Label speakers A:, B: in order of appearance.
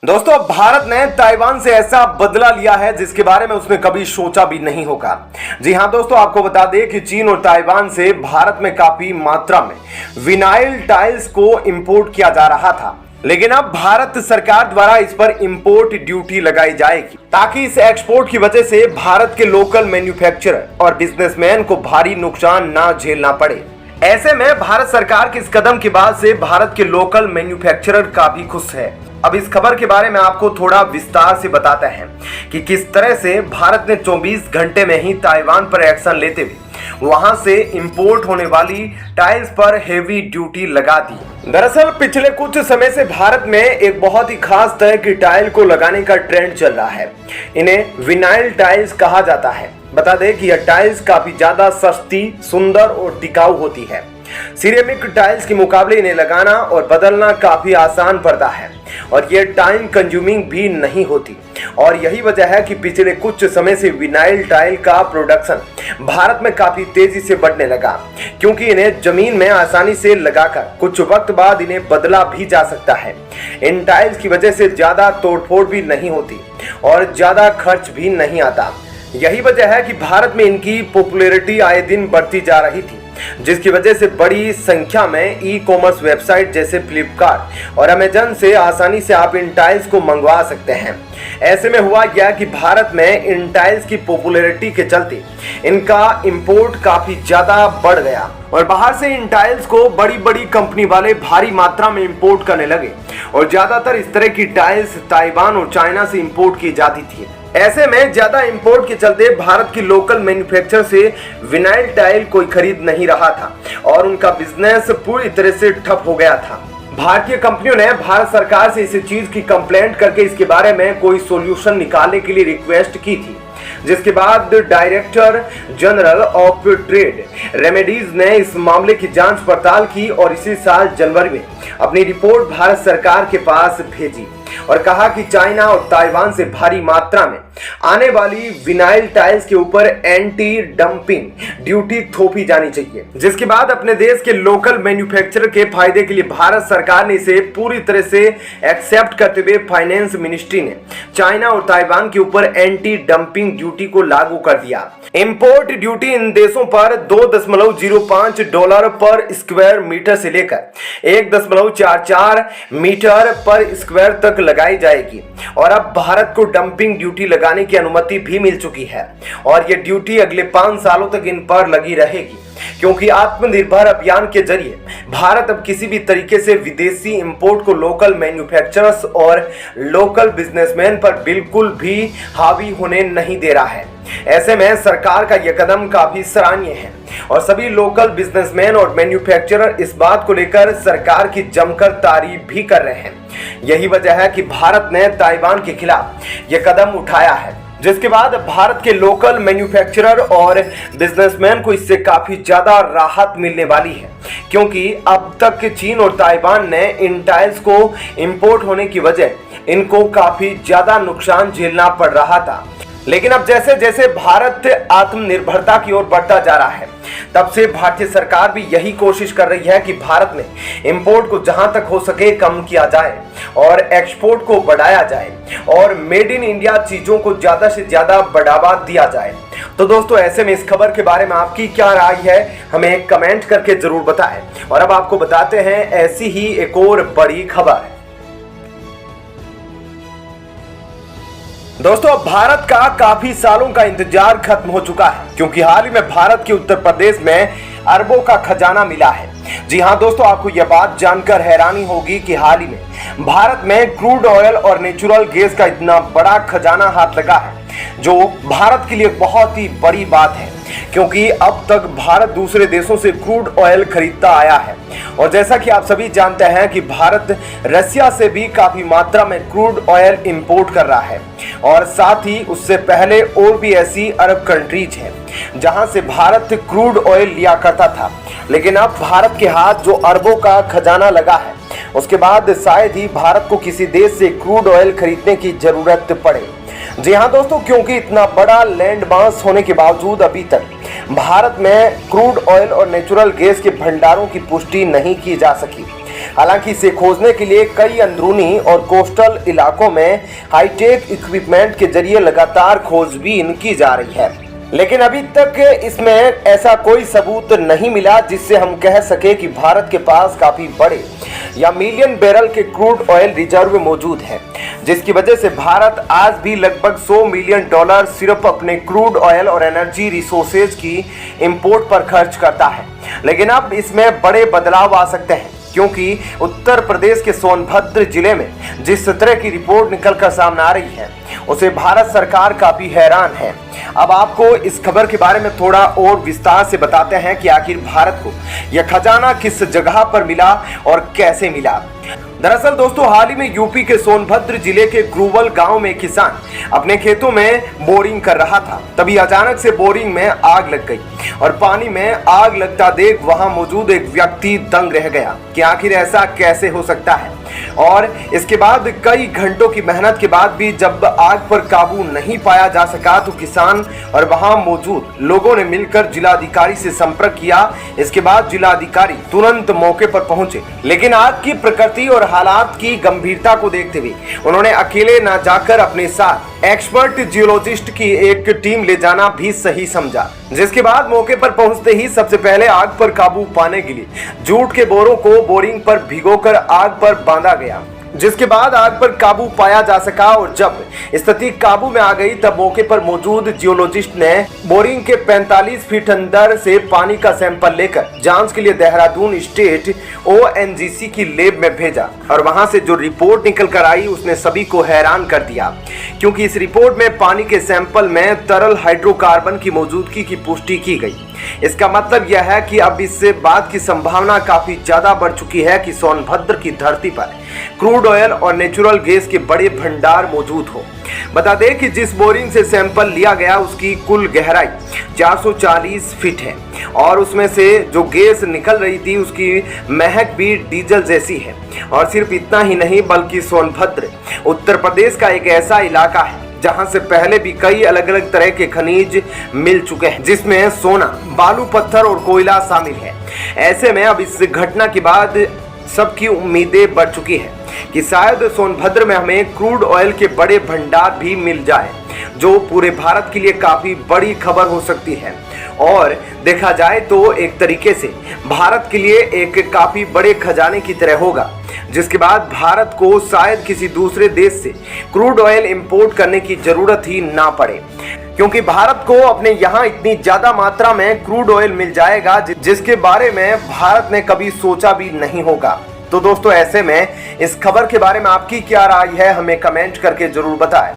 A: दोस्तों, भारत ने ताइवान से ऐसा बदला लिया है जिसके बारे में उसने कभी सोचा भी नहीं होगा। जी हां दोस्तों, आपको बता दें कि चीन और ताइवान से भारत में काफी मात्रा में विनाइल टाइल्स को इंपोर्ट किया जा रहा था, लेकिन अब भारत सरकार द्वारा इस पर इंपोर्ट ड्यूटी लगाई जाएगी ताकि इस एक्सपोर्ट की वजह से भारत के लोकल मैन्युफैक्चरर और बिजनेसमैन को भारी नुकसान ना झेलना पड़े। ऐसे में भारत सरकार के इस कदम के बाद से भारत के लोकल मैन्युफैक्चरर काफी खुश है। अब इस खबर के बारे में आपको थोड़ा विस्तार से बताते हैं कि किस तरह से भारत ने 24 घंटे में ही ताइवान पर एक्शन लेते हुए वहां से इंपोर्ट होने वाली टाइल्स पर हेवी ड्यूटी लगा दी। दरअसल पिछले कुछ समय से भारत में एक बहुत ही खास तरह की टाइल को लगाने का ट्रेंड चल रहा है। इन्हें विनाइल टाइल्स कहा जाता है। बता दें कि यह टाइल्स काफी ज्यादा सस्ती, सुंदर और टिकाऊ होती है। सिरेमिक टाइल्स के मुकाबले इन्हें लगाना और बदलना काफी आसान पड़ता है और ये टाइम कंज्यूमिंग भी नहीं होती, और यही वजह है कि पिछले कुछ समय से विनाइल टाइल का प्रोडक्शन भारत में काफी तेजी से बढ़ने लगा, क्योंकि इन्हें जमीन में आसानी से लगाकर कुछ वक्त बाद इन्हें बदला भी जा सकता है। इन टाइल्स की वजह से ज्यादा तोड़फोड़ भी नहीं होती और ज्यादा खर्च भी नहीं आता। यही वजह है कि भारत में इनकी पॉपुलैरिटी आए दिन बढ़ती जा रही थी, जिसकी वजह से बड़ी संख्या में ई कॉमर्स वेबसाइट जैसे फ्लिपकार्ट और अमेजन से आसानी से आप इन टाइल्स को मंगवा सकते हैं। ऐसे में हुआ क्या कि भारत में इन टाइल्स की पॉपुलैरिटी के चलते इनका इंपोर्ट काफी ज्यादा बढ़ गया और बाहर से इन टाइल्स को बड़ी बड़ी कंपनी वाले भारी मात्रा में इंपोर्ट करने लगे और ज्यादातर इस तरह की टाइल्स ताइवान और चाइना से इंपोर्ट की जाती थी। ऐसे में ज्यादा इंपोर्ट के चलते भारत की लोकल मैन्युफैक्चरर से विनाइल टाइल कोई खरीद नहीं रहा था और उनका बिजनेस पूरी तरह से ठप हो गया था। भारतीय कंपनियों ने भारत सरकार से इस चीज की कंप्लेंट करके इसके बारे में कोई सॉल्यूशन निकालने के लिए रिक्वेस्ट की थी, जिसके बाद director general of trade remedies ने इस मामले की जांच पड़ताल की और इसी साल जनवरी में अपनी रिपोर्ट भारत सरकार के पास भेजी और कहा कि चाइना और ताइवान से भारी मात्रा में आने वाली विनाइल टाइल्स के ऊपर एंटी डंपिंग ड्यूटी थोपी जानी चाहिए, जिसके बाद अपने देश के लोकल मैन्युफैक्चरर के फायदे के लिए भारत सरकार ने इसे पूरी तरह से एक्सेप्ट करते हुए फाइनेंस मिनिस्ट्री ने चाइना और ताइवान के ऊपर एंटी डंपिंग ड्यूटी को लागू कर दिया। इंपोर्ट ड्यूटी इन देशों पर $2.05 पर स्क्वायर मीटर से लेकर 1.44 मीटर पर स्क्वायर तक लगाई जाएगी और अब भारत को डंपिंग ड्यूटी लगाने की अनुमति भी मिल चुकी है और ये ड्यूटी अगले 5 सालों तक इन पर लगी रहेगी, क्योंकि आत्मनिर्भर अभियान के जरिए भारत अब किसी भी तरीके से विदेशी इंपोर्ट को लोकल मैन्युफैक्चरर्स और लोकल बिजनेसमैन पर बिल्कुल भी हावी होने नहीं दे रहा है। ऐसे में सरकार का यह कदम काफी सराहनीय है और सभी लोकल बिजनेसमैन और मैन्युफैक्चरर इस बात को लेकर सरकार की जमकर तारीफ भी कर रहे हैं। यही वजह है कि भारत ने ताइवान के खिलाफ यह कदम उठाया है, जिसके बाद भारत के लोकल मैन्युफैक्चरर और बिजनेसमैन को इससे काफी ज्यादा राहत मिलने वाली है, क्योंकि अब तक चीन और ताइवान ने इन टाइल्स को इंपोर्ट होने की वजह इनको काफी ज्यादा नुकसान झेलना पड़ रहा था। लेकिन अब जैसे जैसे भारत आत्मनिर्भरता की ओर बढ़ता जा रहा है, तब से भारतीय सरकार भी यही कोशिश कर रही है कि भारत में इंपोर्ट को जहां तक हो सके कम किया जाए और एक्सपोर्ट को बढ़ाया जाए और मेड इन इंडिया चीजों को ज्यादा से ज्यादा बढ़ावा दिया जाए। तो दोस्तों, ऐसे में इस खबर के बारे में आपकी क्या राय है, हमें कमेंट करके जरूर बताएं। और अब आपको बताते हैं ऐसी ही एक और बड़ी खबर। दोस्तों, भारत का काफी सालों का इंतजार खत्म हो चुका है, क्योंकि हाल ही में भारत के उत्तर प्रदेश में अरबों का खजाना मिला है। जी हां दोस्तों, आपको यह बात जानकर हैरानी होगी कि हाल ही में भारत में क्रूड ऑयल और नेचुरल गैस का इतना बड़ा खजाना हाथ लगा है, जो भारत के लिए बहुत ही बड़ी बात है, क्योंकि अब तक भारत दूसरे देशों से क्रूड ऑयल खरीदता आया है। और जैसा कि आप सभी जानते हैं कि भारत रसिया से भी काफी मात्रा में क्रूड ऑयल इंपोर्ट कर रहा है और साथ ही उससे पहले और भी ऐसी अरब कंट्रीज हैं जहां से भारत क्रूड ऑयल लिया करता था। लेकिन अब भारत के हाथ जो अरबों का खजाना लगा है, उसके बाद शायद ही भारत को किसी देश से क्रूड ऑयल खरीदने की जरूरत पड़े। जी हाँ दोस्तों, क्योंकि इतना बड़ा लैंड मास होने के बावजूद अभी तक भारत में क्रूड ऑयल और नेचुरल गैस के भंडारों की पुष्टि नहीं की जा सकी। हालांकि इसे खोजने के लिए कई अंदरूनी और कोस्टल इलाकों में हाईटेक इक्विपमेंट के जरिए लगातार खोजबीन की जा रही है, लेकिन अभी तक इसमें ऐसा कोई सबूत नहीं मिला जिससे हम कह सके कि भारत के पास काफी बड़े या मिलियन बैरल के क्रूड ऑयल रिजर्व मौजूद है, जिसकी वजह से भारत आज भी लगभग $100 मिलियन सिर्फ अपने क्रूड ऑयल और एनर्जी रिसोर्सेज की इंपोर्ट पर खर्च करता है। लेकिन अब इसमें बड़े बदलाव आ सकते हैं, क्योंकि उत्तर प्रदेश के सोनभद्र जिले में जिस तरह की रिपोर्ट निकलकर सामने आ रही है उसे भारत सरकार काफी हैरान है। अब आपको इस खबर के बारे में थोड़ा और विस्तार से बताते हैं कि आखिर भारत को यह खजाना किस जगह पर मिला और कैसे मिला। दरअसल दोस्तों, हाल ही में यूपी के सोनभद्र जिले के ग्रुवल गांव में किसान अपने खेतों में बोरिंग कर रहा था, तभी अचानक से बोरिंग में आग लग गई और पानी में आग लगता देख वहां मौजूद एक व्यक्ति दंग रह गया कि आखिर ऐसा कैसे हो सकता है। और इसके बाद कई घंटों की मेहनत के बाद भी जब आग पर काबू नहीं पाया जा सका तो किसान और वहां मौजूद लोगों ने मिलकर जिलाधिकारी से संपर्क किया। इसके बाद जिलाधिकारी तुरंत मौके पर पहुंचे, लेकिन आग की प्रकृति और हालात की गंभीरता को देखते हुए उन्होंने अकेले न जाकर अपने साथ एक्सपर्ट जियोलॉजिस्ट की एक टीम ले जाना भी सही समझा। जिसके बाद मौके पर पहुंचते ही सबसे पहले आग पर काबू पाने के लिए जूट के बोरों को बोरिंग पर भिगोकर आग पर बांधा गया, जिसके बाद आग पर काबू पाया जा सका। और जब स्थिति काबू में आ गई तब मौके पर मौजूद जियोलॉजिस्ट ने बोरिंग के 45 फीट अंदर से पानी का सैंपल लेकर जांच के लिए देहरादून स्टेट ONGC की लैब में भेजा और वहां से जो रिपोर्ट निकल कर आई उसने सभी को हैरान कर दिया, क्योंकि इस रिपोर्ट में पानी के सैंपल में तरल हाइड्रोकार्बन की मौजूदगी की पुष्टि की गई। इसका मतलब यह है कि अब इससे बात की संभावना काफी ज्यादा बढ़ चुकी है कि सोनभद्र की धरती पर क्रूड ऑयल और नेचुरल गैस के बड़े भंडार मौजूद हो। बता दें कि जिस बोरिंग से सैंपल लिया गया उसकी कुल गहराई 440 फीट है और उसमें से जो गैस निकल रही थी उसकी महक भी डीजल जैसी है। और सिर्फ इतना ही नहीं बल्कि सोनभद्र उत्तर प्रदेश का एक ऐसा इलाका है जहां से पहले भी कई अलग अलग तरह के खनिज मिल चुके हैं, जिसमें सोना, बालू, पत्थर और कोयला शामिल है। ऐसे में अब इस घटना के बाद सबकी उम्मीदें बढ़ चुकी है कि शायद सोनभद्र में हमें क्रूड ऑयल के बड़े भंडार भी मिल जाए, जो पूरे भारत के लिए काफी बड़ी खबर हो सकती है। और देखा जाए तो एक तरीके से भारत के लिए एक काफी बड़े खजाने की तरह होगा, जिसके बाद भारत को शायद किसी दूसरे देश से क्रूड ऑयल इंपोर्ट करने की जरूरत ही ना पड़े, क्योंकि भारत को अपने यहाँ इतनी ज्यादा मात्रा में क्रूड ऑयल मिल जाएगा जिसके बारे में भारत ने कभी सोचा भी नहीं होगा। तो दोस्तों, ऐसे में इस खबर के बारे में आपकी क्या राय है हमें कमेंट करके जरूर बताएं।